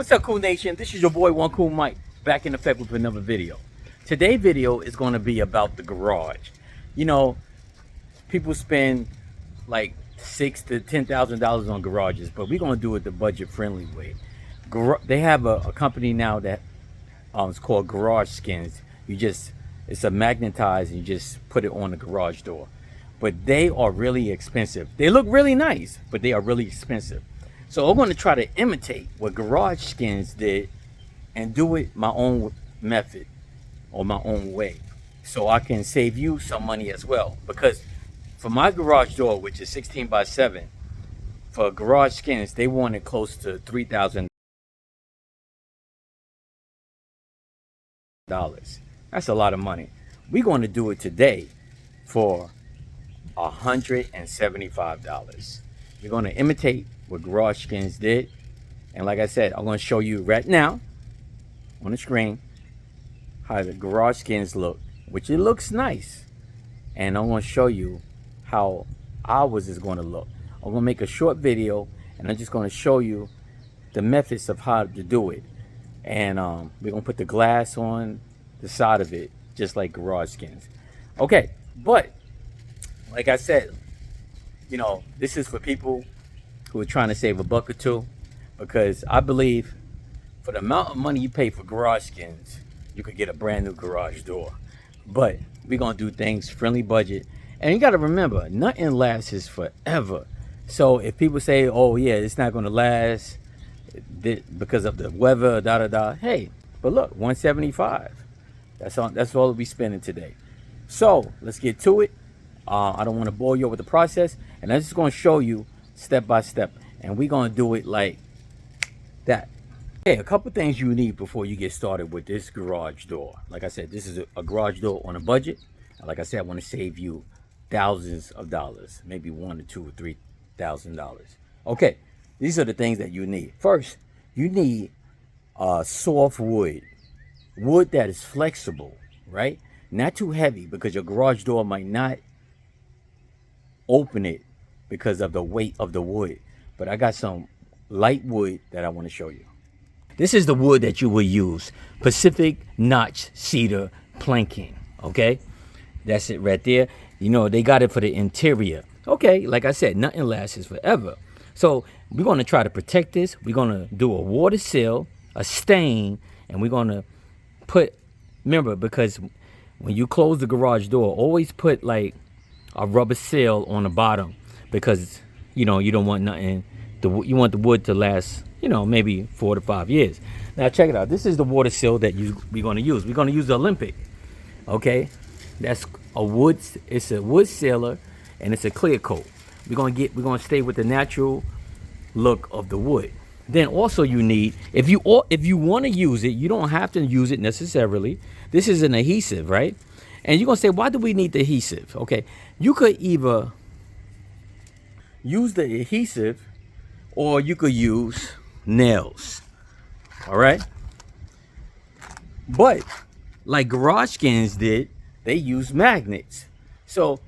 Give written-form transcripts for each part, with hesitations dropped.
What's up, Cool Nation? This is your boy One Cool Mike, back in effect with another video. Today's video is going to be about the garage. You know, people spend like $6,000 to $10,000 on garages, but we're going to do it the budget-friendly way. They have a company now that it's called Garage Skins. It's a magnetized, and you just put it on the garage door. But they are really expensive. They look really nice, but they are really expensive. So I'm going to try to imitate what Garage Skins did and do it my own method or my own way, so I can save you some money as well. Because for my garage door, which is 16 by 7, for Garage Skins, they wanted close to $3,000. That's a lot of money. We're going to do it today for $175. We're going to imitate what Garage Skins did, and like I said, I'm going to show you right now on the screen how the Garage Skins look, which it looks nice, and I'm going to show you how ours is going to look. I'm going to make a short video, and I'm just going to show you the methods of how to do it, and we're going to put the glass on the side of it just like Garage Skins. Okay, but like I said, you know, this is for people who are trying to save a buck or two, because I believe for the amount of money you pay for Garage Skins, you could get a brand new garage door. But we're gonna do things friendly budget, and you got to remember, nothing lasts forever. So if people say, oh yeah, it's not gonna last because of the weather, hey, but look, 175. That's all we'll be spending today. So let's get to it. I don't want to bore you with the process, and I'm just going to show you step by step, and we're going to do it like that. Okay, a couple things you need before you get started with this garage door. Like I said, this is a garage door on a budget. And like I said, I want to save you thousands of dollars, maybe $1,000 to $2,000 or $3,000. Okay, these are the things that you need. First, you need soft wood that is flexible, right? Not too heavy, because your garage door might not open it because of the weight of the wood. But I got some light wood that I want to show you. This is the wood that you will use, Pacific Notch Cedar planking. Okay, that's it right there. You know, they got it for the interior. Okay, like I said, nothing lasts forever. So we're going to try to protect this. We're going to do a water seal, a stain, and we're going to put, remember, because when you close the garage door, always put like a rubber seal on the bottom, because you know you don't want nothing. You want the wood to last, you know, maybe 4 to 5 years. Now check it out. This is the water seal that we're going to use. We're going to use the Olympic. Okay, that's a wood. It's a wood sealer, and it's a clear coat. We're going to stay with the natural look of the wood. Then also you need, if you want to use it, you don't have to use it necessarily. This is an adhesive, right? And you're going to say, why do we need the adhesive? Okay, you could either use the adhesive or you could use nails. All right? But like Garage Skins did, they use magnets. So,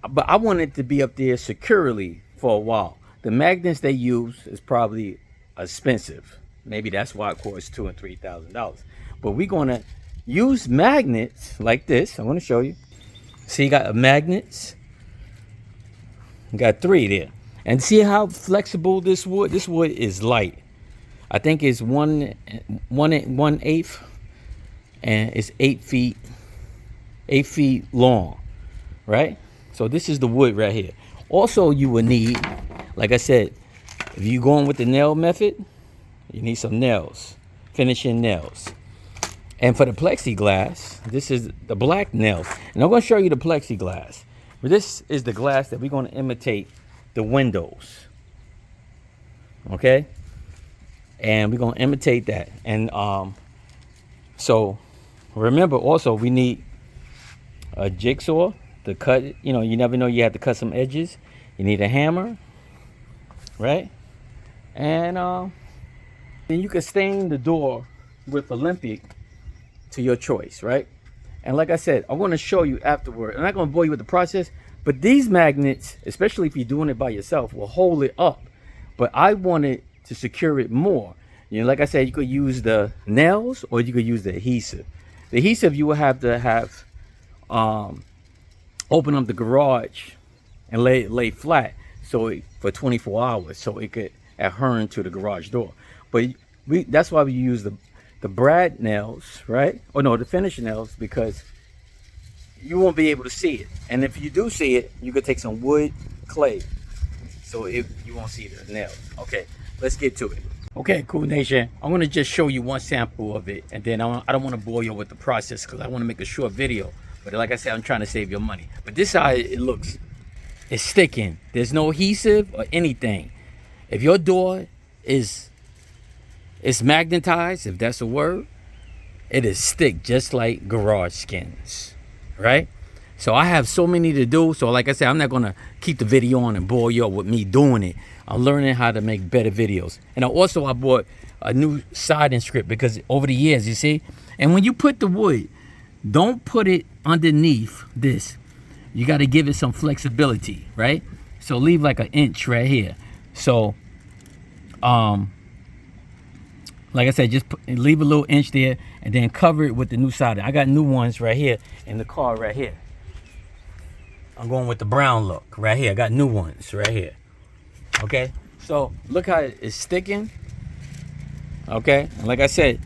but I want it to be up there securely for a while. The magnets they use is probably expensive. Maybe that's why it costs $2,000 and $3,000. But we're going to use magnets like this. I'm going to show you. See, you got magnets. You got 3 there. And see how flexible this wood is light. I think it's 1/8, and it's 8 feet long, right? So this is the wood right here. Also, you will need, like I said, if you're going with the nail method, you need some nails, finishing nails. And for the plexiglass, this is the black nails. And I'm going to show you the plexiglass. But this is the glass that we're going to imitate the windows. Okay? And we're going to imitate that. And so remember also, we need a jigsaw to cut it. You know, you never know, you have to cut some edges. You need a hammer, right? And then you can stain the door with Olympic to your choice, right? And like I said, I'm going to show you afterward. I'm not going to bore you with the process, but these magnets, especially if you're doing it by yourself, will hold it up. But I wanted to secure it more. You know, like I said, you could use the nails or you could use the adhesive. The adhesive you will have to have open up the garage and lay flat for 24 hours so it could adhere to the garage door. But that's why we use the brad nails, right? Or no, the finish nails, because you won't be able to see it. And if you do see it, you could take some wood clay so you won't see the nails. Okay, let's get to it. Okay, Cool Nation, I'm going to just show you one sample of it, and then I don't want to bore you with the process because I want to make a short video. But like I said, I'm trying to save your money. But this is how it looks. It's sticking. There's no adhesive or anything. If your door is magnetized, if that's a word, it is stick just like garage skins, right? So I have so many to do. So like I said, I'm not going to keep the video on and bore you up with me doing it. I'm learning how to make better videos. And I bought a new siding script because over the years, you see, and when you put the wood, don't put it underneath this. You got to give it some flexibility, right? So leave like an inch right here. So, like I said, just leave a little inch there and then cover it with the new siding. I got new ones right here in the car right here. I'm going with the brown look right here. I got new ones right here. Okay, so look how it's sticking. Okay, and like I said,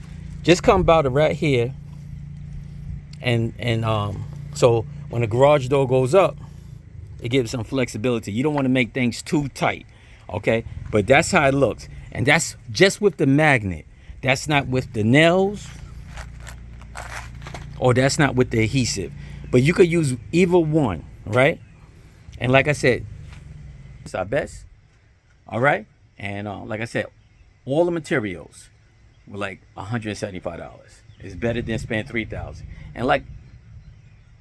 just come about it right here. And so when the garage door goes up, it gives some flexibility. You don't want to make things too tight. Okay, but that's how it looks. And that's just with the magnet. That's not with the nails, or that's not with the adhesive. But you could use either one, right? And like I said, it's our best. All right, and like I said, all the materials were like $175. It's better than spending $3,000. And like,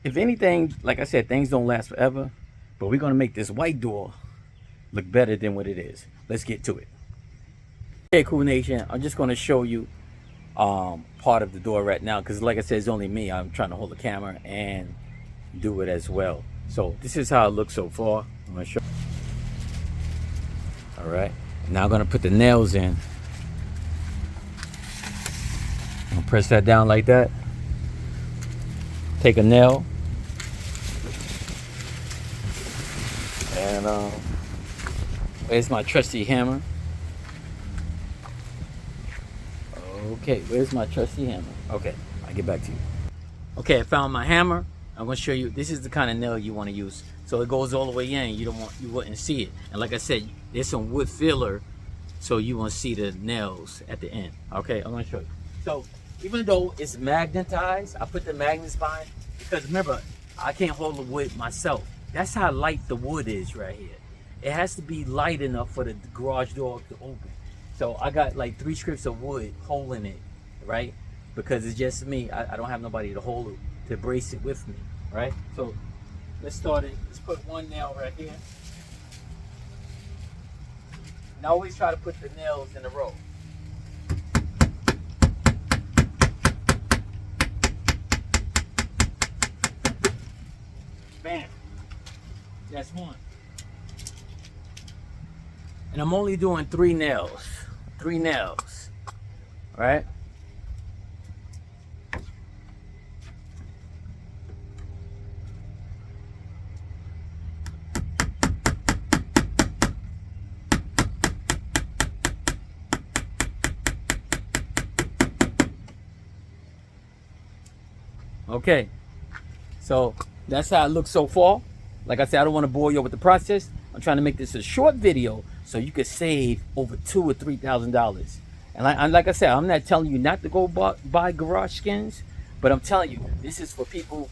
if anything, like I said, things don't last forever. But we're gonna make this white door look better than what it is. Let's get to it. Okay, Cool Nation, I'm just gonna show you part of the door right now because, like I said, it's only me. I'm trying to hold the camera and do it as well. So this is how it looks so far. I'm gonna show. All right, now I'm gonna put the nails in. I'm gonna press that down like that. Take a nail and where's my trusty hammer? Okay, where's my trusty hammer? Okay, I'll get back to you. Okay, I found my hammer. I'm gonna show you. This is the kind of nail you want to use, so it goes all the way in. You wouldn't see it. And like I said, there's some wood filler, so you won't see the nails at the end. Okay, I'm gonna show you. So even though it's magnetized, I put the magnets behind because remember, I can't hold the wood myself. That's how light the wood is right here. It has to be light enough for the garage door to open. So I got like 3 strips of wood holding it, right? Because it's just me. I don't have nobody to hold it, to brace it with me, right? So let's start it. Let's put one nail right here. And I always try to put the nails in a row. Bam. That's one. And I'm only doing 3 nails. 3 nails. Right? Okay. So that's how it looks so far. Like I said, I don't want to bore you with the process. I'm trying to make this a short video so you could save over $2,000 or $3,000. And like I said, I'm not telling you not to go buy garage skins, but I'm telling you, this is for people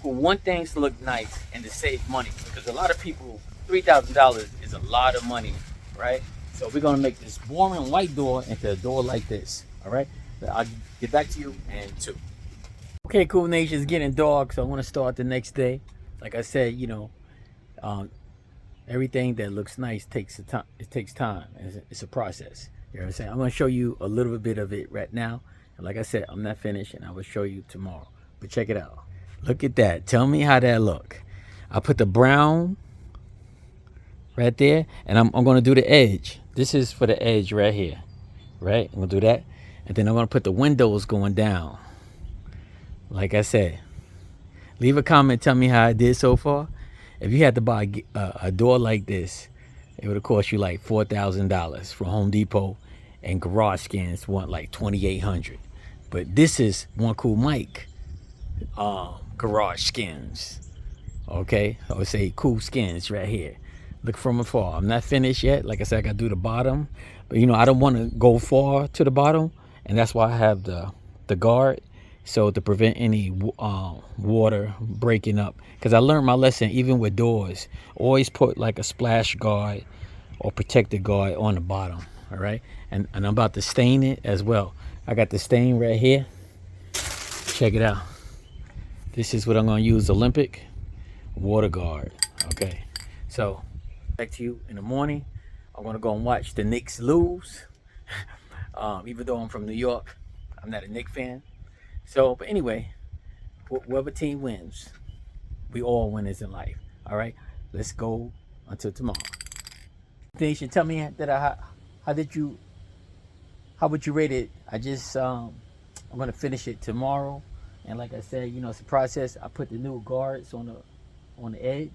who want things to look nice and to save money. Because a lot of people, $3,000 is a lot of money, right? So we're gonna make this boring white door into a door like this, all right? I'll get back to you in 2. Okay, Cool Nation, it's getting dark, so I want to start the next day. Like I said, you know, everything that looks nice takes time. It takes time. It's a process. You know what I'm saying? I'm going to show you a little bit of it right now. And like I said, I'm not finished, and I will show you tomorrow. But check it out. Look at that. Tell me how that look. I put the brown right there, and I'm going to do the edge. This is for the edge right here. right? I'm gonna do that. And then I'm gonna put the windows going down. Like I said, leave a comment, tell me how I did so far. If you had to buy a door like this, it would have cost you like $4,000 from Home Depot, and Garage Skins want like $2,800. But this is One Cool Mike Garage Skins. Okay, I would say Cool Skins right here. Look from afar. I'm not finished yet. Like I said, I gotta do the bottom, but you know I don't want to go far to the bottom, and that's why I have the guard, so to prevent any water breaking up. Because I learned my lesson even with doors. Always put like a splash guard or protective guard on the bottom. All right, and I'm about to stain it as well. I got the stain right here. Check it out. This is what I'm gonna use, Olympic water guard. Okay, so back to you in the morning. I'm gonna go and watch the Knicks lose. Even though I'm from New York, I'm not a Knicks fan. So, but anyway, whoever team wins, we all winners in life. All right, let's go until tomorrow. Nation, tell me that how would you rate it? I'm gonna finish it tomorrow, and like I said, you know, it's a process. I put the new guards on the edge,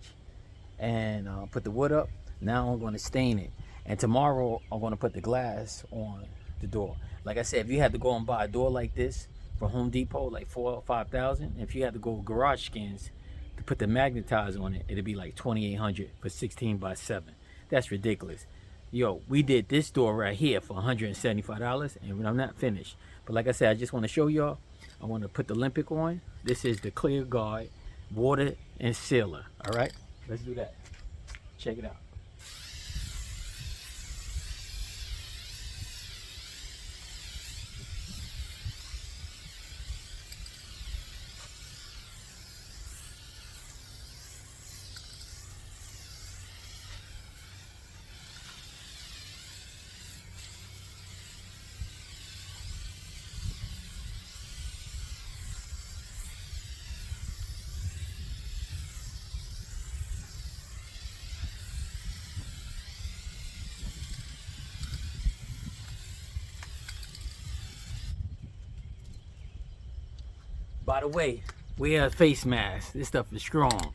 and put the wood up. Now I'm going to stain it, and tomorrow I'm going to put the glass on the door. Like I said, if you had to go and buy a door like this from Home Depot, like $4,000 or $5,000, if you had to go with Garage Skins to put the magnetizer on it, it'd be like $2,800 for 16 by 7. That's ridiculous. Yo, we did this door right here for $175, and I'm not finished. But like I said, I just want to show y'all. I want to put the Olympic on. This is the clear guard, water and sealer. All right, let's do that. Check it out. By the way, wear a face mask. This stuff is strong.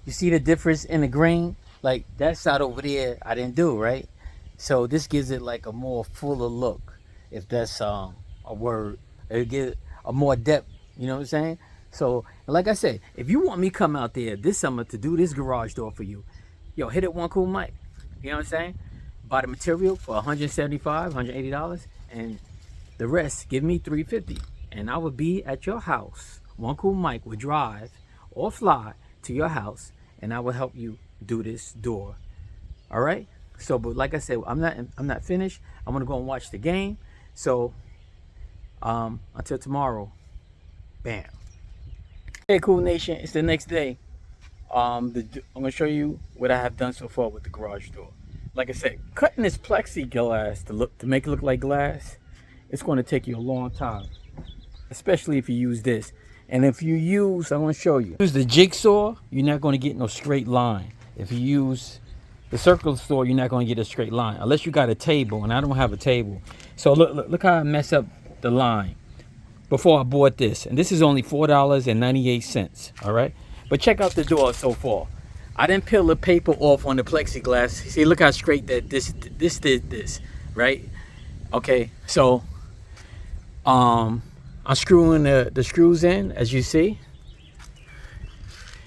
You see the difference in the grain? Like that side over there, I didn't do, right? So this gives it like a more fuller look, if that's a word. It gives a more depth, you know what I'm saying? So like I said, if you want me to come out there this summer to do this garage door for you, yo, hit it One Cool Mike. You know what I'm saying? Buy the material for $175, $180, and the rest give me $350, and I would be at your house. One Cool Mike would drive or fly to your house, and I will help you do this door. All right. So, but like I said, I'm not finished. I'm gonna go and watch the game. So, until tomorrow, bam. Hey, Cool Nation, it's the next day. I'm gonna show you what I have done so far with the garage door. Like I said, cutting this plexiglass to make it look like glass, it's going to take you a long time, especially if you use this. And if you use, I'm going to show you. Use the jigsaw, you're not going to get no straight line. If you use the circle saw, you're not going to get a straight line unless you got a table, and I don't have a table. So look how I mess up the line before I bought this, and this is only $4.98. All right, but check out the door so far. I didn't peel the paper off on the plexiglass. See, look how straight that this did this, right? Okay, so I'm screwing the screws in, as you see,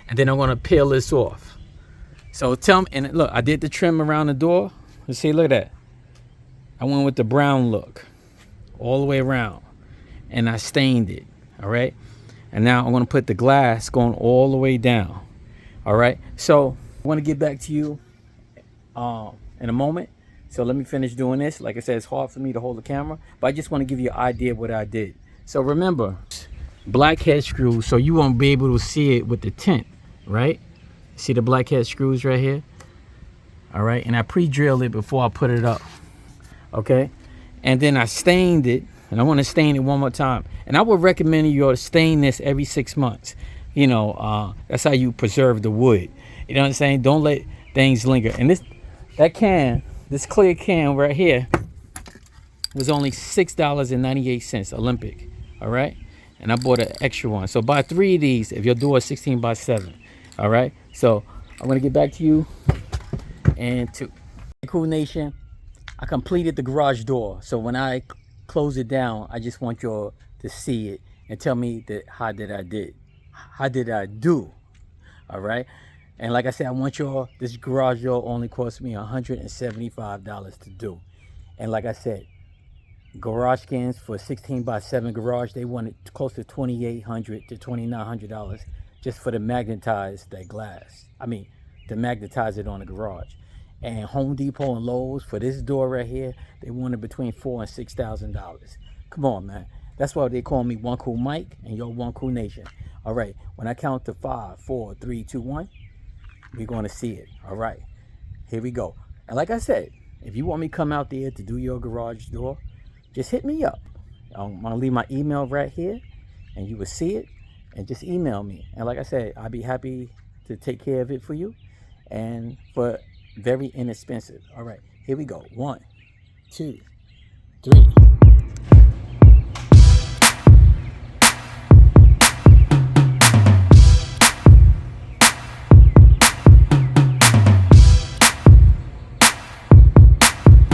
and then I'm gonna peel this off. So tell me, and look, I did the trim around the door. You see, look at that. I went with the brown look all the way around, and I stained it. All right, and now I'm gonna put the glass going all the way down. All right, so I want to get back to you in a moment. So let me finish doing this. Like I said, it's hard for me to hold the camera, but I just want to give you an idea of what I did. So remember, blackhead screws, so you won't be able to see it with the tint, right? See the blackhead screws right here? All right, and I pre-drilled it before I put it up, okay? And then I stained it, and I want to stain it one more time. And I would recommend you to stain this every 6 months. You know, that's how you preserve the wood. You know what I'm saying? Don't let things linger. And this clear can right here was only $6.98 Olympic. All right, and I bought an extra one. So buy 3 of these if your door is 16 by 7. All right, so I'm gonna get back to you. And to Cool Nation, I completed the garage door. So when I close it down, I just want y'all to see it and tell me that how did I do. All right, and like I said, I want y'all, this garage door only cost me $175 to do. And like I said, garage skins for 16 by 7 garage, they wanted close to $2,800 to $2,900 just for to magnetize that glass. I mean, to magnetize it on the garage. And Home Depot and Lowe's for this door right here, they wanted between $4,000 and $6,000. Come on, man. That's why they call me One Cool Mike and yo One Cool Nation. All right, when I count to 5, 4, 3, 2, 1, we're going to see it. All right, here we go. And like I said, if you want me to come out there to do your garage door, just hit me up. I'm going to leave my email right here, and you will see it, and just email me. And like I said, I'll be happy to take care of it for you, and for very inexpensive. All right, here we go. 1, 2, 3.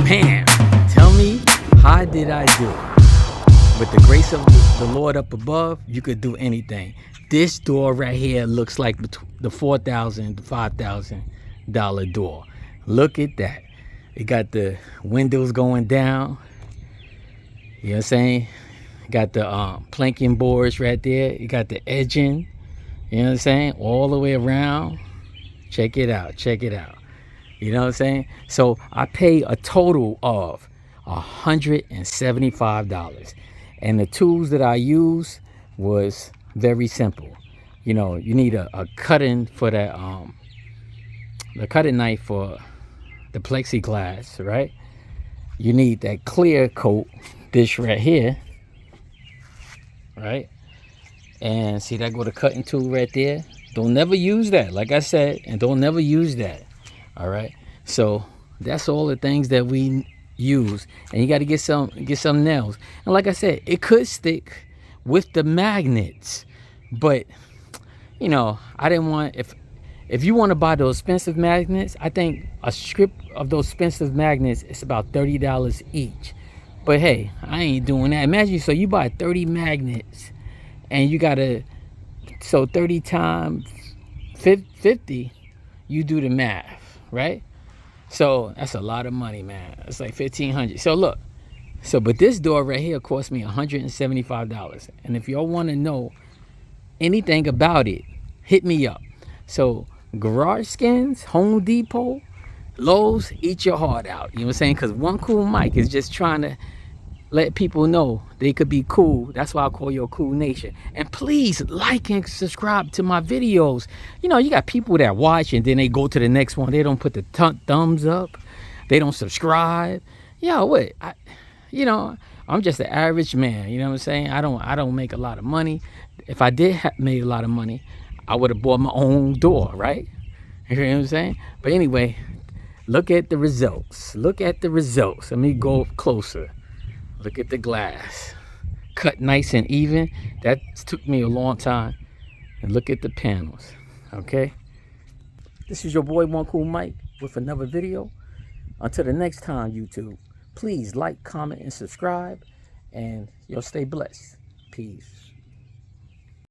Man, tell me, how did I do? With the grace of the Lord up above, you could do anything. This door right here looks like the $4,000 to $5,000 door. Look at that. It got the windows going down. You know what I'm saying? Got the planking boards right there. You got the edging. You know what I'm saying? All the way around. Check it out. Check it out. You know what I'm saying? So I paid a total of $175. And the tools that I used was very simple. You know, you need a cutting for that, the cutting knife for the plexiglass, right? You need that clear coat dish right here, right? And see that go the cutting tool right there? Don't never use that, like I said, and don't never use that. All right, so that's all the things that we use, and you got to get some nails. And like I said, it could stick with the magnets, but you know, I didn't want, if you want to buy those expensive magnets, I think a strip of those expensive magnets is about $30 each. But hey, I ain't doing that. Imagine, so you buy 30 magnets and you gotta, so 30 times 50, you do the math, right? So that's a lot of money, man. It's like $1,500. So look, so but this door right here cost me $175. And if y'all want to know anything about it, hit me up. So garage skins, Home Depot, Lowe's, eat your heart out. You know what I'm saying? Because One Cool Mike is just trying to let people know they could be cool. That's why I call you a Cool Nation. And please like and subscribe to my videos. You know, you got people that watch and then they go to the next one. They don't put the thumbs up. They don't subscribe. Yo, what? You know, I'm just an average man. You know what I'm saying? I don't make a lot of money. If I did make a lot of money, I would have bought my own door, right? You know what I'm saying? But anyway, look at the results. Look at the results. Let me go closer. Look at the glass. Cut nice and even. That took me a long time. And look at the panels. Okay? This is your boy One Cool Mike with another video. Until the next time, YouTube, please like, comment, and subscribe. And you'll stay blessed. Peace.